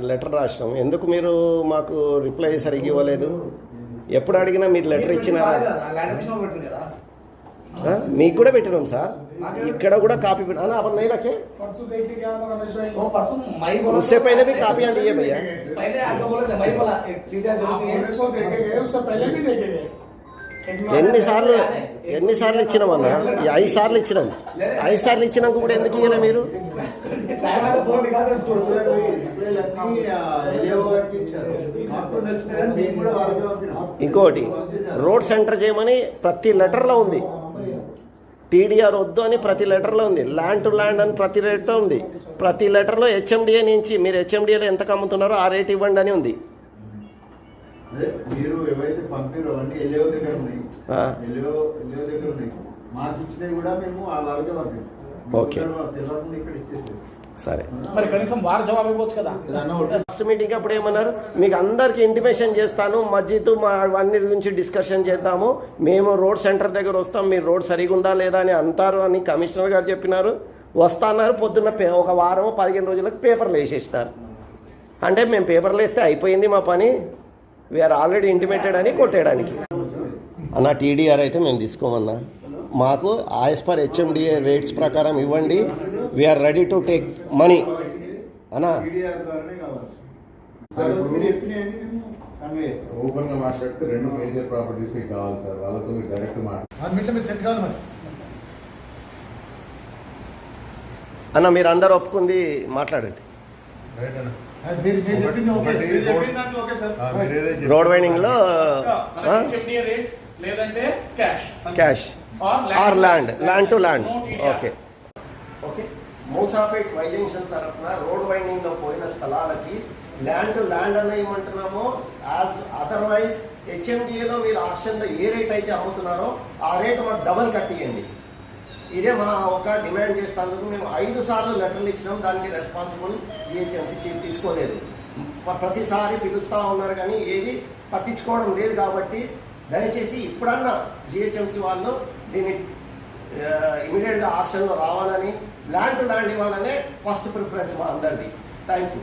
Letter రాసినాం. ఎందుకు మీరు మాకు రిప్లై సరిగ్గా ఇవ్వలేదు? ఎప్పుడు అడిగినా మీరు లెటర్ ఇచ్చినారా? మీకు కూడా పెట్టినాం సార్, ఇక్కడ కూడా కాపీ పెట్టా अपन नहीं रखे उससे पहले भी कापी आती है भैया. ఎన్నిసార్లు ఇచ్చినామన్నా? 5 సార్లు ఇచ్చినాం. 5 సార్లు ఇచ్చినాక కూడా ఎందుకు ఇవ్వలే మీరు? ఇంకోటి, రోడ్ సెంటర్ చేయమని ప్రతి లెటర్లో ఉంది. టీడీఆర్ వద్దు అని ప్రతి లెటర్లో ఉంది. ల్యాండ్ టు ల్యాండ్ అని ప్రతి రేట్లో ఉంది. ప్రతి లెటర్లో హెచ్ఎండిఏ నుంచి మీరు హెచ్ఎండిఏలో ఎంత కమ్ముతున్నారో ఆ రేట్ ఇవ్వండి అని ఉంది. మీరు ఏవైతే పంపారో అన్ని ఎల్ఏఓ దగ్గర ఉన్నాయి, ఎల్ఏఓ దగ్గర ఉన్నాయి. మాకు ఇచ్చినవి కూడా మేము ఆ వాళ్ళకే పంపాము. ఓకే ఇక్కడ ఇచ్చేసారు. సరే, మరి కనీసం వారు జవాబు ఇవ్వచ్చు కదా. ఫస్ట్ మీటింగ్ అప్పుడు ఏమన్నారు? మీకు అందరికి ఇంటిమేషన్ చేస్తాను, మస్జిద్ మా అన్ని గురించి డిస్కషన్ చేద్దాము, మేము రోడ్ సెంటర్ దగ్గర వస్తాం, మీరు రోడ్ సరిగా ఉందా లేదా అని అంటారు అని కమిషనర్ గారు చెప్పినారు. వస్తా అన్నారు. పొద్దున్న ఒక వారం 15 రోజులకు పేపర్లు వేసేసినారు. అంటే మేము పేపర్లు వేస్తే అయిపోయింది మా పని, వీఆర్ ఆల్రెడీ ఇంటిమేటెడ్ అని కొట్టేయడానికి. అన్న టీడీఆర్ అయితే మేము తీసుకోమన్నా, మాకు యాజ్ పర్ హెచ్ఎండిఏ రేట్స్ ప్రకారం ఇవ్వండి, we're ready to take money అన్నా. ఓపెన్ గా మాట్లాడితే 2 మేజర్ ప్రాపర్టీస్ మీకు కావాలి సార్, వాళ్ళతో మీరు డైరెక్ట్ అన్న మీరు అందరు ఒప్పుకుంది మాట్లాడండి. రోడ్ వైండింగ్ లో cash or land to land. Okay okay. Moosapet Y junction తరఫున రోడ్ వైండింగ్ లో పోయిన స్థలాలకి ల్యాండ్ టు ల్యాండ్ అని ఏమంటున్నామో, యాజ్ అదర్వైజ్ హెచ్ఎండిఏలో మీరు ఆక్షన్లో ఏ రేట్ అయితే అమ్ముతున్నారో ఆ రేట్ మాకు డబల్ కట్టియండి. ఇదే మా ఒక డిమాండ్ చేసినందుకు మేము 5 సార్లు లెటర్లు ఇచ్చినాం. దానికి రెస్పాన్సిబుల్ జిహెచ్ఎంసీ చీఫ్ తీసుకోలేదు. ప్రతిసారి పిలుస్తూ ఉన్నారు కానీ ఏది పట్టించుకోవడం లేదు. కాబట్టి దయచేసి ఇప్పుడన్నా జిహెచ్ఎంసీ వాళ్ళు దీన్ని ఇమీడియట్గా ఆక్షన్లో రావాలని, ల్యాండ్ టు ల్యాండ్ ఇవ్వాలనే ఫస్ట్ ప్రిఫరెన్స్ మా అందరిది. Thank you.